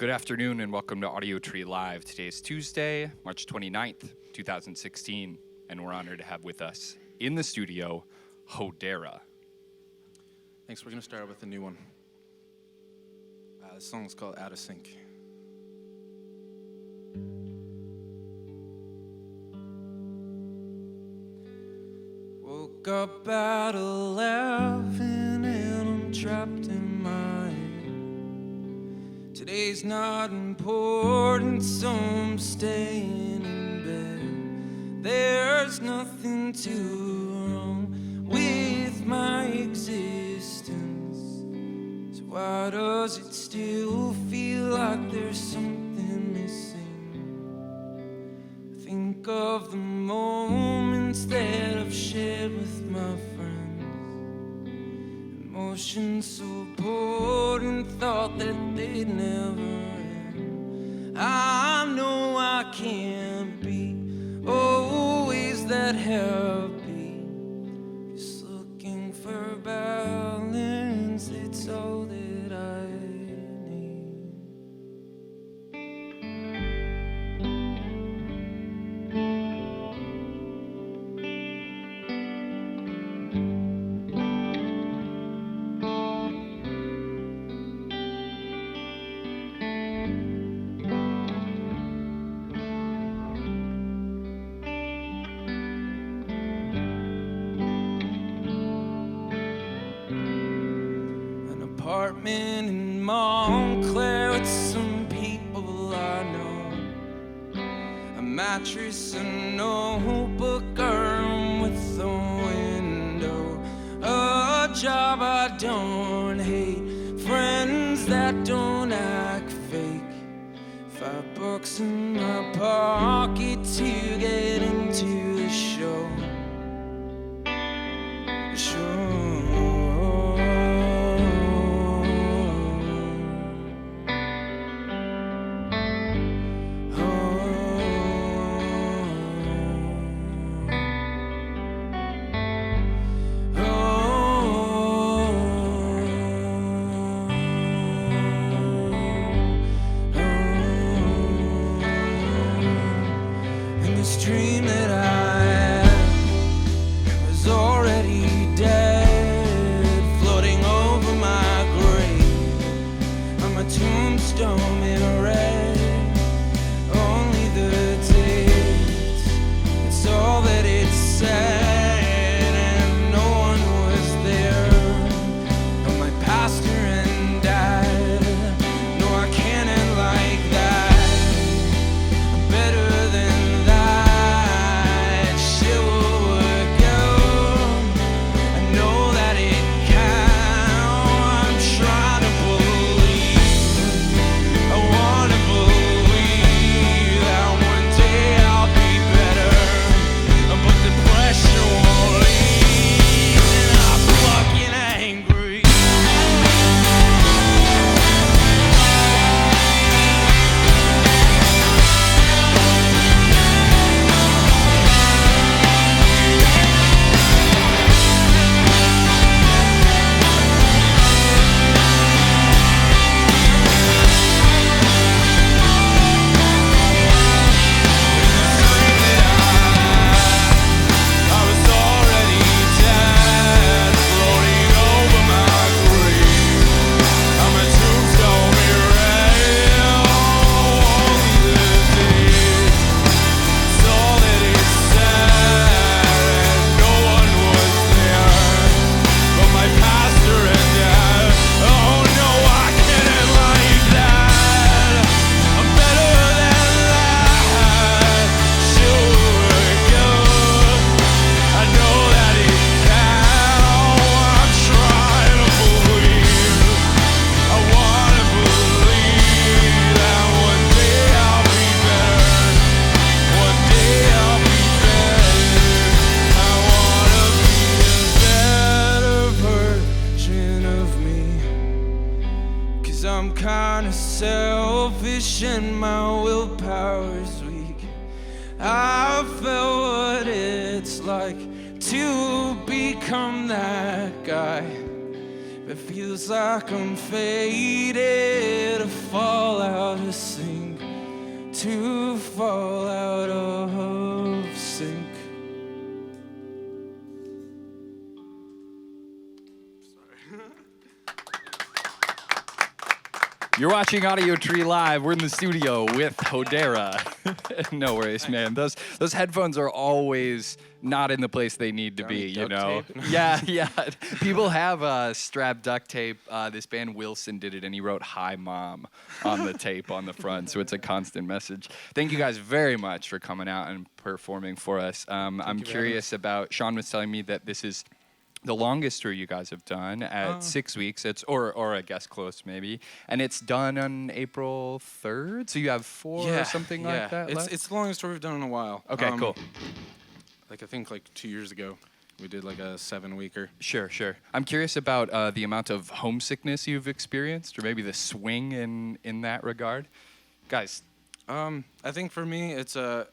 Good afternoon and welcome to Audiotree Live. Today is Tuesday, March 29th, 2016, and we're honored to have with us in the studio, Hodera. Thanks. We're going to start with a new one. This song's called Out of Sync. Woke up at 11 and I'm trapped in my head. Today's not important, so I'm staying in bed. There's nothing too wrong with my existence. So why does it still feel like there's something missing? I think of the moments that I've shared with my friends, emotions so important, thought that they'd never end. I know I can't be always that happy, just looking for balance, it's all that I need. Apartment in Montclair with some people I know, a mattress, a notebook, a room with a window, a job I don't hate, friends that don't act fake, $5 in my pocket to get into the show. This dream that I had was already dead, floating over my grave. I'm a tombstone in red, only the dates, it's all that it said, and no one was there, but my pastor and dad. No, I can't end like that. I'm better than I'm kinda selfish and my willpower's weak. I felt what it's like to become that guy, It feels like I'm fated to fall out of sync, to fall out of sync. You're watching Audiotree Live. We're in the studio with Hodera. No worries, man. Those headphones are always not in the place they need to be, you know? Yeah. People have strap duct tape. This band Wilson did it, and he wrote "Hi, Mom" on the tape on the front, so it's a constant message. Thank you guys very much for coming out and performing for us. I'm curious about, Sean was telling me that this is the longest tour you guys have done at 6 weeks. It's or I guess close maybe, and it's done on April 3rd. So you have four or something like that. It's the longest tour we've done in a while. Okay, cool. Like I think like 2 years ago, we did like a 7-weeker. Sure. I'm curious about the amount of homesickness you've experienced, or maybe the swing in that regard, guys. I think for me, it's I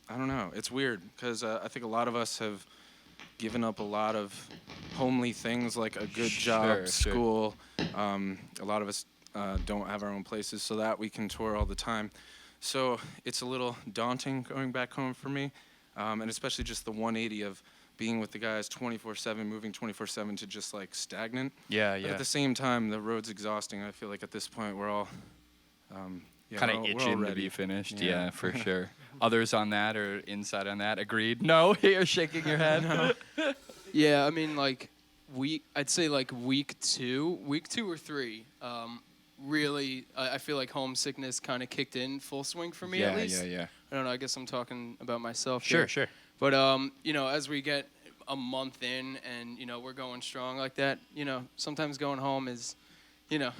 don't know. It's weird because I think a lot of us have given up a lot of homely things like a good job, school. A lot of us don't have our own places so that we can tour all the time. So it's a little daunting going back home for me, and especially just the 180 of being with the guys 24/7, moving 24/7 to just like stagnant. Yeah. But at the same time, the road's exhausting. I feel like at this point we're all kind of itching to be finished. Yeah, for sure. Others on that or inside on that? Agreed? No? You're shaking your head? No. Yeah, I mean, like, I'd say like week two or three, really, I feel like homesickness kind of kicked in full swing for me at least. Yeah. I don't know, I guess I'm talking about myself Sure. But, you know, as we get a month in and, you know, we're going strong like that, you know, sometimes going home is, you know,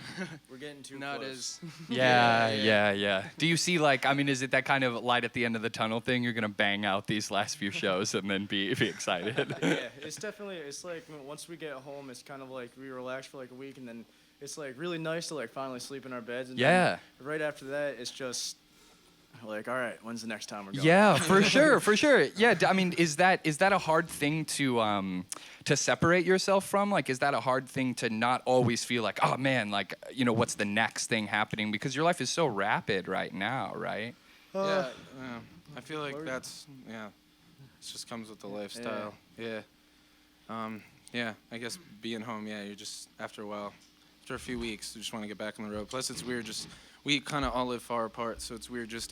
we're getting too not close. as Yeah. Do you see, like, I mean, is it that kind of light at the end of the tunnel thing? You're gonna bang out these last few shows and then be excited. Yeah, it's like once we get home, it's kind of like we relax for like a week, and then it's like really nice to like finally sleep in our beds. And then right after that, it's just like, all right, when's the next time we're going? Yeah, for sure. Yeah, I mean, is that a hard thing to separate yourself from? Like, is that a hard thing to not always feel like, oh man, like, you know, what's the next thing happening? Because your life is so rapid right now, right? Yeah. I feel like that's it just comes with the lifestyle. Yeah. I guess being home, you're just after a while, after a few weeks, you just want to get back on the road. Plus, it's weird just. We kind of all live far apart, so it's weird just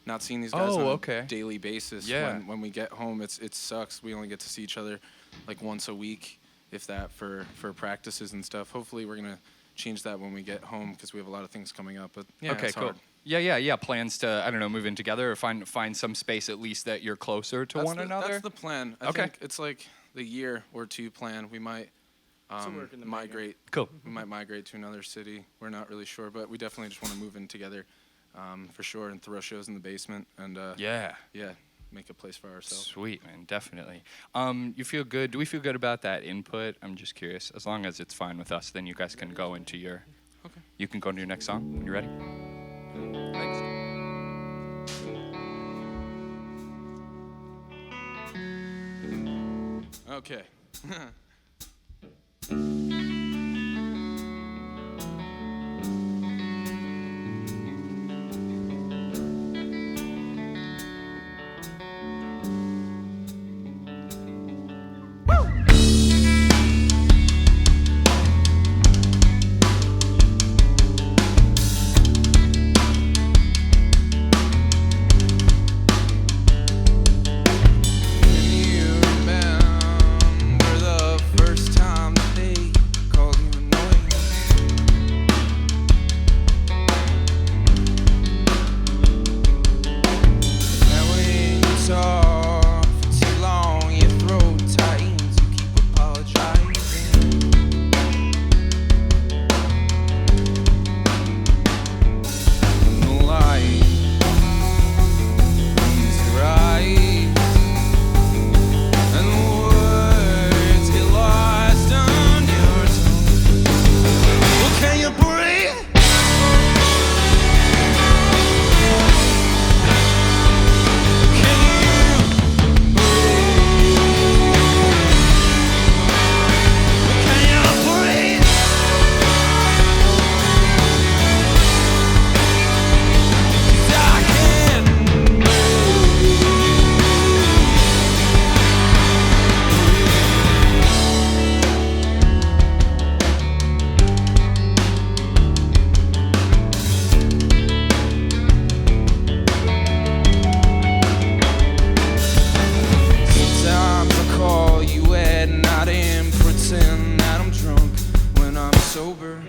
not seeing these guys on a daily basis. Yeah. When we get home, it sucks. We only get to see each other like once a week, if that, for practices and stuff. Hopefully, we're gonna change that when we get home because we have a lot of things coming up. But it's cool. hard. Yeah. Plans to, I don't know, move in together or find some space at least that you're closer to one another. That's the plan. I think it's like the year or two plan. We might. Migrate. Cool. We might migrate to another city. We're not really sure, but we definitely just want to move in together, for sure, and throw shows in the basement and make a place for ourselves. Sweet, man, definitely. You feel good? Do we feel good about that input? I'm just curious. As long as it's fine with us, then you guys can go into your. Okay. You can go into your next song when you're ready. Thanks. Okay. Can you remember the first time that they sober.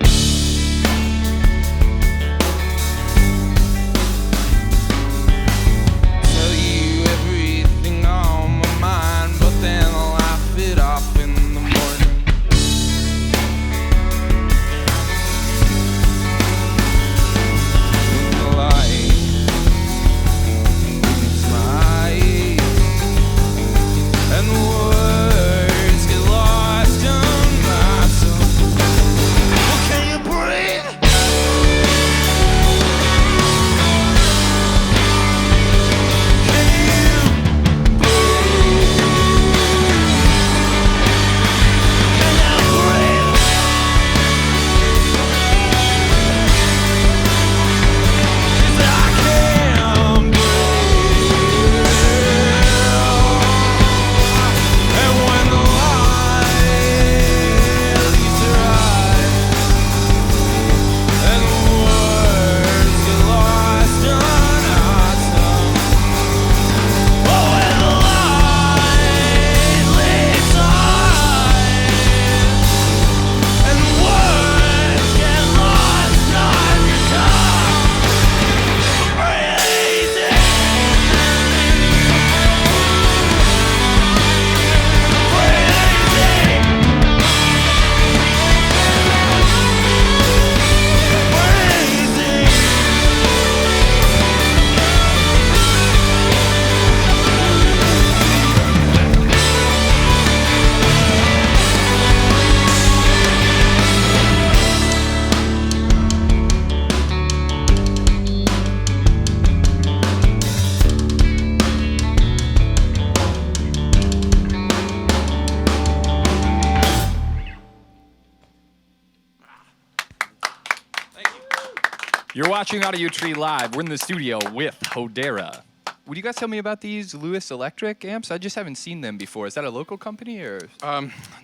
Tell you everything on my mind, but then I'll laugh it off in the morning. When the light leaves my eyes and the words get lost in my soul. Well, can you breathe? You're watching Audiotree Live. We're in the studio with Hodera. Would you guys tell me about these Lewis Electric amps? I just haven't seen them before. Is that a local company or?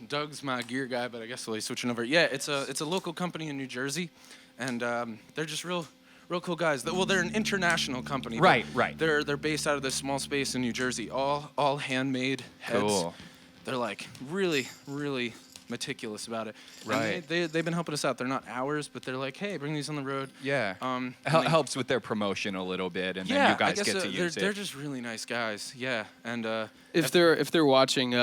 Doug's my gear guy, but I guess we'll be switching over. Yeah, it's a local company in New Jersey, and they're just real cool guys. Well, they're an international company. Right. They're based out of this small space in New Jersey. All handmade heads. Cool. They're like really meticulous about it. Right. And they've been helping us out. They're not ours, but they're like, hey, bring these on the road. Yeah. Helps with their promotion a little bit, and then you guys get to use it. They're just really nice guys. Yeah. And If they're watching,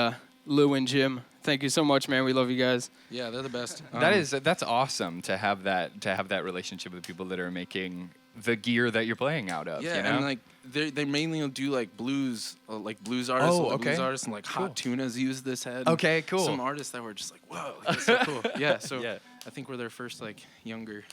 Lou and Jim, thank you so much, man. We love you guys. yeah, they're the best. That's awesome to have that relationship with people that are making the gear that you're playing out of. Yeah, you know? and like they mainly do like blues artists. Oh, okay. Blues artists, and like Cool. Hot Tunas use this head. Okay, cool. Some artists that were just like, whoa, like, that's so cool. Yeah, so Yeah. I think we're their first like younger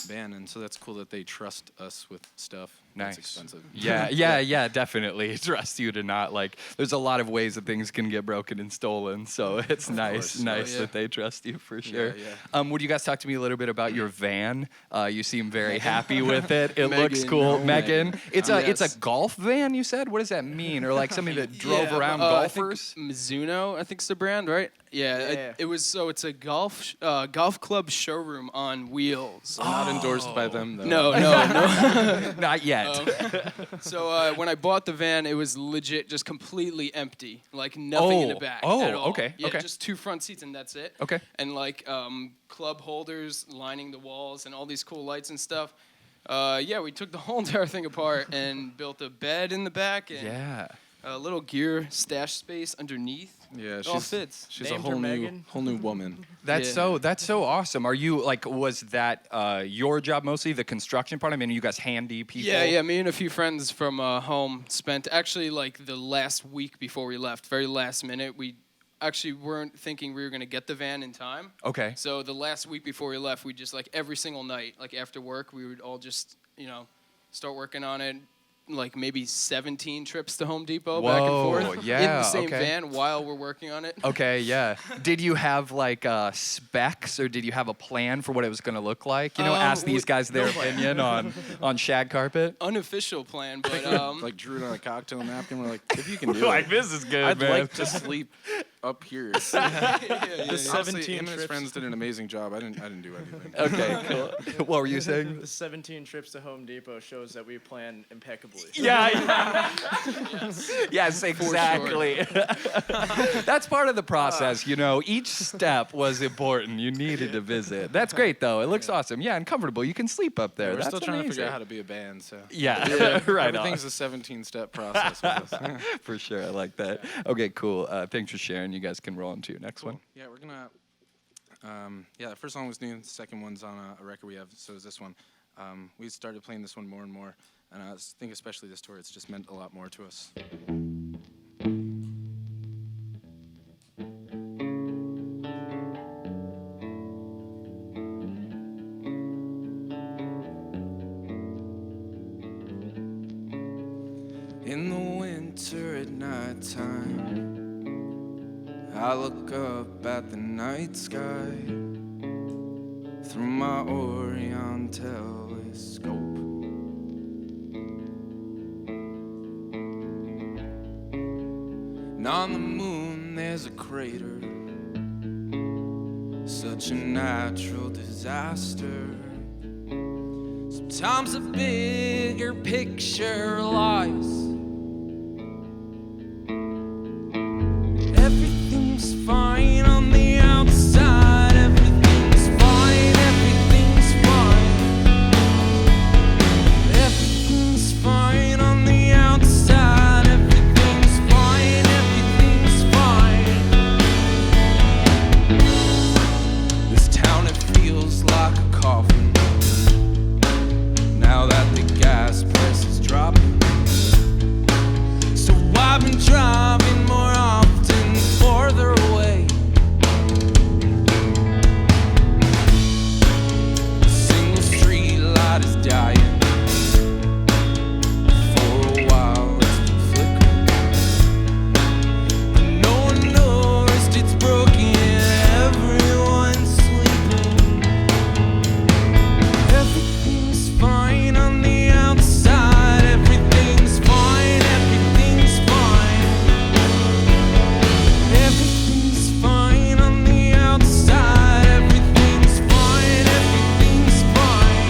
band, and so that's cool that they trust us with stuff. Nice. That's expensive. Yeah, definitely. Trust you to not like. There's a lot of ways that things can get broken and stolen, so it's nice course. that they trust you for sure. Yeah. Would you guys talk to me a little bit about your van? You seem very happy with it. It looks Megan, cool, no, Megan. It's a Yes. golf van. You said. What does that mean? Or like something that drove around I think golfers? Mizuno, I think it's the brand, right? Yeah. It was it's a golf club showroom on wheels. Not endorsed by them though. No. Not yet. So when I bought the van, it was legit just completely empty, like nothing in the back at all. Okay. Yeah, just 2 front seats and that's it. Okay. And like club holders lining the walls and all these cool lights and stuff. We took the whole entire thing apart and built a bed in the back and Yeah. a little gear stash space underneath. Yeah, It all fits. She's Named a her whole Megan. new woman. That's so awesome. Are you like, was that your job mostly, the construction part? I mean, are you guys handy people? Yeah. Me and a few friends from home spent actually like the last week before we left, very last minute. We actually weren't thinking we were gonna get the van in time. Okay. So the last week before we left, we just like every single night, like after work, we would all just start working on it. Like maybe 17 trips to Home Depot back and forth in the same van while we're working on it. Okay, yeah. Did you have like specs, or did you have a plan for what it was going to look like? Ask these guys their opinion on shag carpet. Unofficial plan, but Like drew it on a cocktail napkin. We're like, if you can do Like, it, this is good, I'd man. like to sleep up here. The Honestly, 17 him and his trips. friends did an amazing job. I didn't do anything. Okay, cool. What were you saying? The 17 trips to Home Depot shows that we plan impeccably. Yeah. Yes, exactly. That's part of the process, you know. Each step was important. You needed to visit. That's great, though. It looks awesome. Yeah, and comfortable. You can sleep up there. We're That's still trying to figure amazing. out how to be a band. So Yeah, right on. everything's a 17-step process with us. For sure, I like that. Okay, cool. Thanks for sharing. You guys can roll into your next one. Yeah, we're gonna. The first song was new. The second one's on a record we have. So is this one. We started playing this one more and more, and I think especially this tour, it's just meant a lot more to us. In the winter at night time, I look up at the night sky through my Orion telescope. And on the moon there's a crater, such a natural disaster. Sometimes a bigger picture lies. Everything's fine on the outside. Everything's fine. Everything's fine. Everything's fine on the outside. Everything's fine. Everything's fine. This town, it feels like a coffin. Now that the gas price is dropping, so I've been driving more often, farther away. A single street light is dying. For a while it's been flickering, but no one noticed it's broken. Everyone's sleeping. Everything's fine on the outside. Everything's fine. Everything's fine. Everything's fine on the outside. Everything's fine. Everything's fine.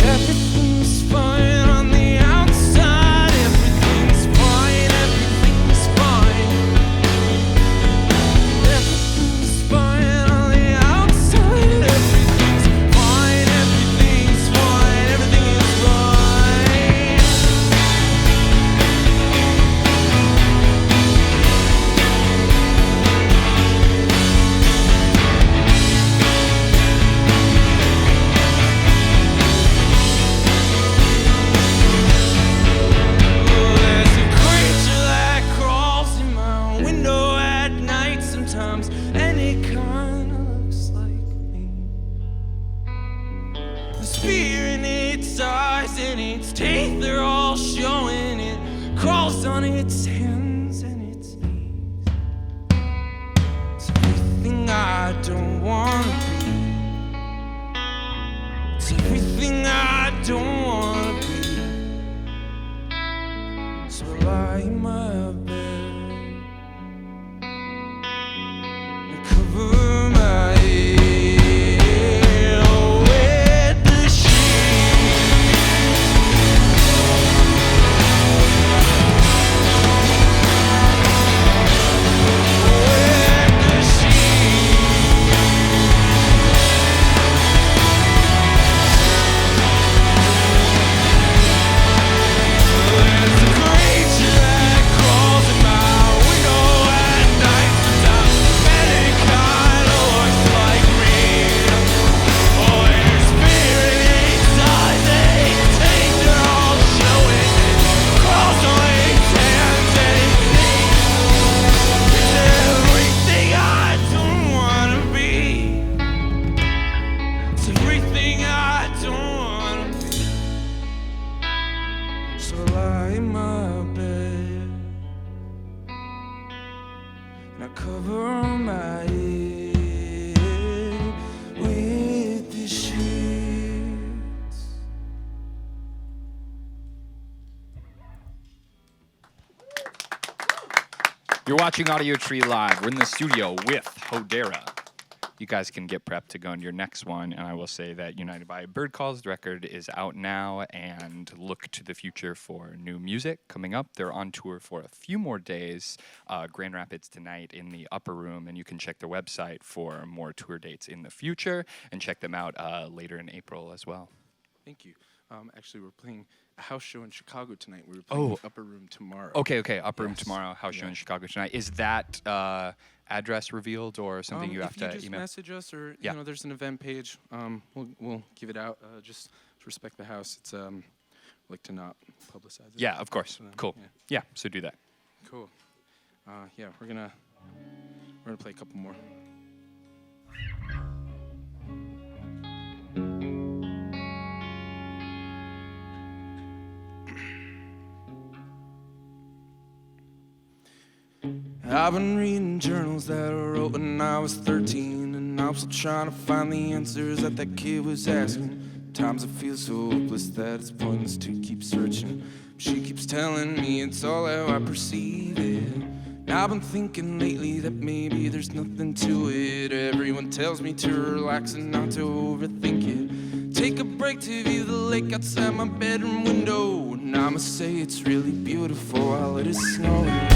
Everything's fine on the outside. Everything's fine. Everything's fine. Everything's fine on the outside. Everything's fine. Everything's fine. Everything is fine. There's a creature that crawls in my window at night sometimes, and it kinda looks like me. There's fear in its eyes and its teeth, they're all showing. It crawls on its hands and its knees. It's everything I don't wanna be. It's everything I don't wanna be. So I lie in my bed and cover my head with the sheet. With the sheet. There's a creature that crawls in my window at night sometimes, and it kinda looks like me. Oh, there's fear in its eyes, its teeth are all showing. It crawls on its hands and its knees. It's everything I don't wanna be. It's everything I don't wanna be. So I lie in my bed and I cover my head with the sheets. You're watching Audiotree Live. We're in the studio with Hodera. You guys can get prepped to go into your next one, and I will say that United by Bird Calls, the record is out now, and look to the future for new music coming up. They're on tour for a few more days, Grand Rapids tonight in the Upper Room, and you can check their website for more tour dates in the future, and check them out later in April as well. Thank you. Actually, we're playing a house show in Chicago tonight. We're playing the Upper Room tomorrow. Okay, Upper Room tomorrow, house show in Chicago tonight. Is that address revealed or something you have to email? If you just message us or, you know, there's an event page, we'll give it out. Just to respect the house. It's, like to not publicize it. Yeah, of course. Cool. Yeah, so do that. Cool. Yeah, we're gonna play a couple more. I've been reading journals that I wrote when I was 13, and I'm still trying to find the answers that kid was asking. Times I feel so hopeless that it's pointless to keep searching. She keeps telling me it's all how I perceive it. And I've been thinking lately that maybe there's nothing to it. Everyone tells me to relax and not to overthink it. Take a break to view the lake outside my bedroom window, and I'ma say it's really beautiful while it is snowing.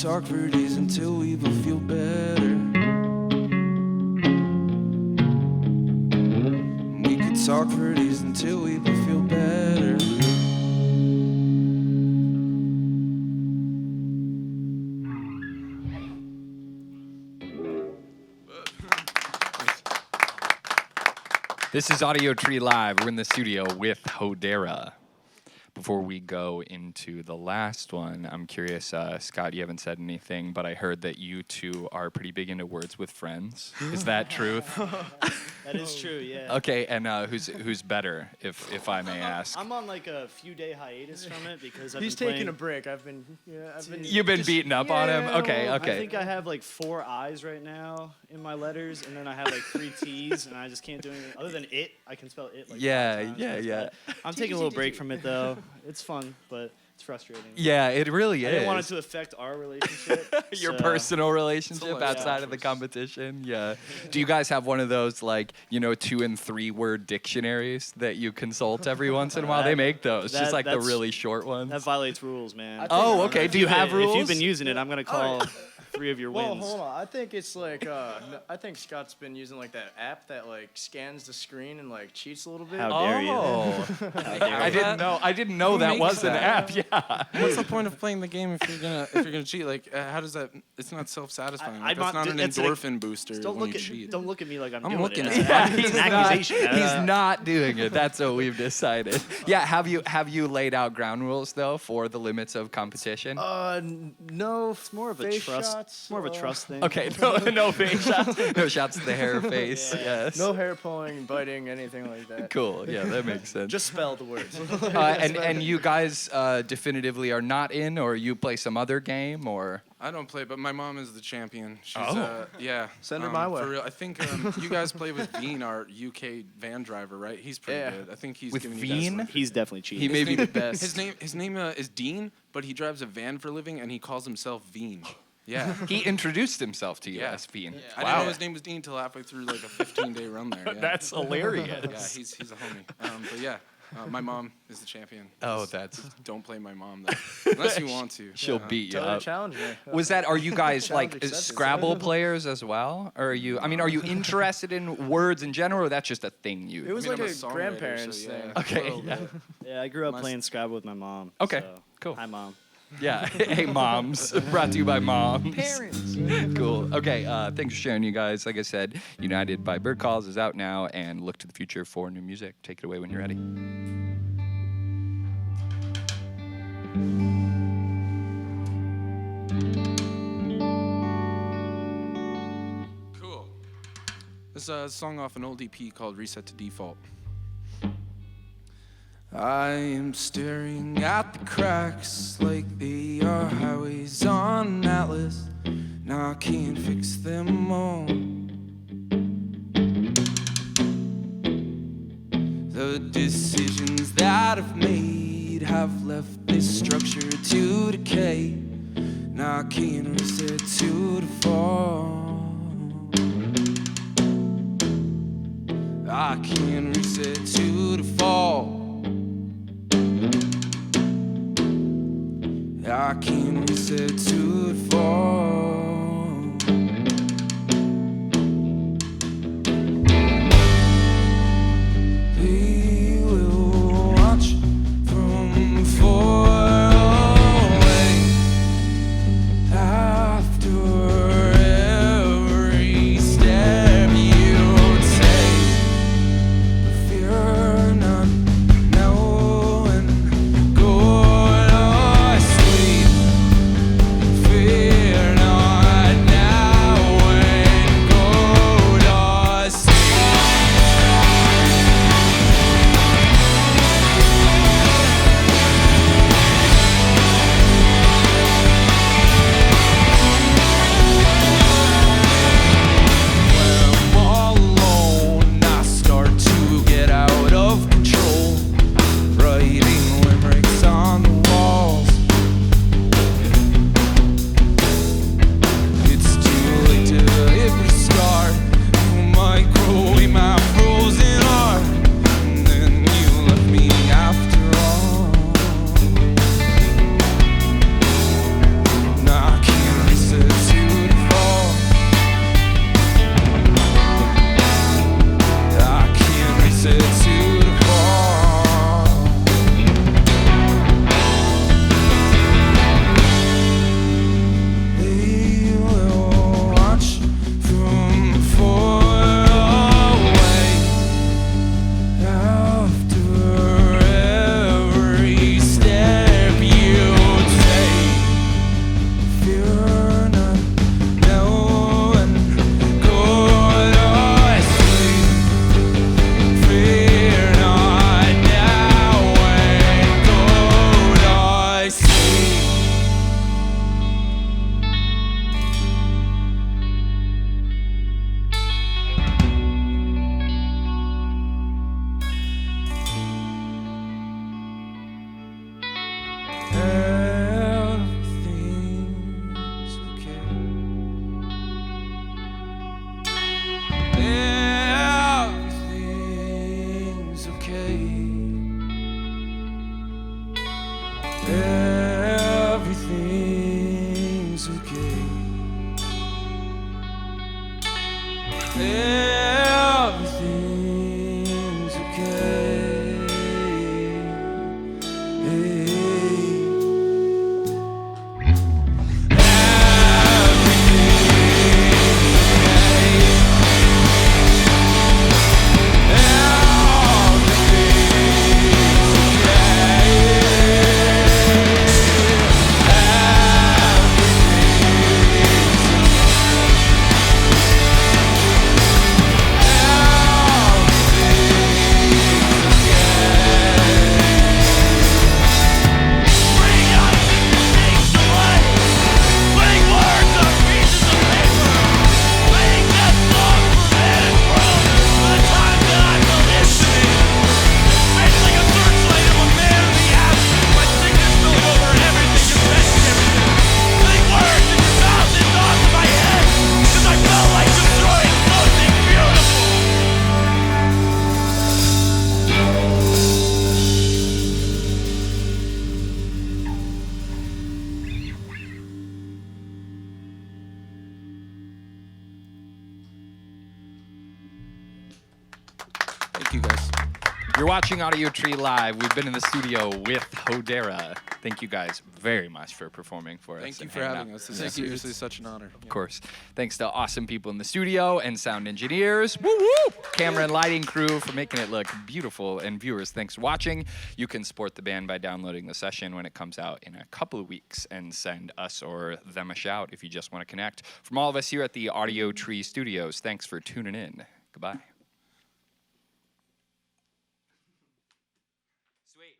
Talk for days until we both feel better. We could talk for days until we both feel better. This is Audiotree Live. We're in the studio with Hodera. Before we go into the last one, I'm curious, Scott, you haven't said anything, but I heard that you two are pretty big into Words with Friends. Is that truth? That is true, yeah. Okay, and who's better, if I may ask? I'm on like a few day hiatus from it because He's taking a break. You've been beating up on him? Okay. I think I have like 4 I's right now in my letters, and then I have like 3 T's, and I just can't do anything. Other than it, I can spell it like 5 times. Yeah. I'm taking a little break from it though. It's fun, but it's frustrating. Yeah, it really is. I didn't want it to affect our relationship. Your personal relationship outside of the competition. Yeah. Do you guys have one of those 2 and 3 word dictionaries that you consult every once in a while? They make those, just like the really short ones. That violates rules, man. Oh, okay. Do you have rules? If you've been using it, I'm gonna call. 3 of your Well, wins. hold on. I think it's like I think Scott's been using like that app that like scans the screen and like cheats a little bit. How dare you? I didn't know that makes was an that? app. Yeah. What's the point of playing the game if you're gonna cheat? Like, how does that? It's not self-satisfying. I'm That's not- not an it's like- endorphin booster Don't when look you at cheat. don't look at me like I'm I'm doing looking it. at Yeah, It's an accusation. He's not doing it. That's what we've decided. Yeah, have you laid out ground rules though for the limits of competition? No. It's more of a face trust. shots, More of a trust thing. Okay, no face shots. No shots to the hair, face. Yes. No hair pulling, biting, anything like that. Cool. Yeah, that makes sense. Just spell the words. And you guys definitively are not in, or you play some other game, or I don't play, but my mom is the champion. She's, Oh. yeah. Send her my way. For real. I think you guys play with Bean, our UK van driver, right? He's pretty Yeah. good. I think he's With giving Veen? you guys. He's definitely cheating. he may be the best. His name is Dean, but he drives a van for a living, and he calls himself Veen. Yeah. He introduced himself to you Yeah. as Fiend. Yeah. I didn't know his name was Dean until halfway through like a 15-day run there. Yeah. That's hilarious. Yeah, he's a homie. But yeah, my mom is the champion. Oh, Just that's don't play my mom though, unless you want to. she'll Yeah. beat you Totally up. challenge me. Was that? Are you guys Challenge like accepted. Scrabble players as well? Or are you? I mean, are you interested in words in general, or that's just a thing you? It was I mean, like I'm a songwriter, grandparents so yeah. thing. Okay. Yeah. Yeah, I grew up My- playing Scrabble with my mom. Okay, so- cool. Hi, Mom. Yeah. Hey, moms. Brought to you by moms. Parents. Cool. Okay. Thanks for sharing, you guys. Like I said, United by Bird Calls is out now, and look to the future for new music. Take it away when you're ready. Cool. This is a song off an old EP called Reset to Default. I am staring at the cracks like they are highways on an atlas. Now I can't fix them all. The decisions that I've made have left this structure to decay. Now I can't reset to the fall. I can't reset to the fall. I can't reset to the fall. They will watch from far away after every step you take. Fear not knowing good or sweet. Everything's okay. Thank you, guys. You're watching Audiotree Live. We've been in the studio with Hodera. Thank you guys very much for performing for us. Thank you and for hanging having out. us. This is seriously such an honor. Of course. Thanks to awesome people in the studio and sound engineers. Woo woo! Camera and lighting crew for making it look beautiful. And viewers, thanks for watching. You can support the band by downloading the session when it comes out in a couple of weeks and send us or them a shout if you just want to connect. From all of us here at the Audiotree Studios, thanks for tuning in. Goodbye. Sweet.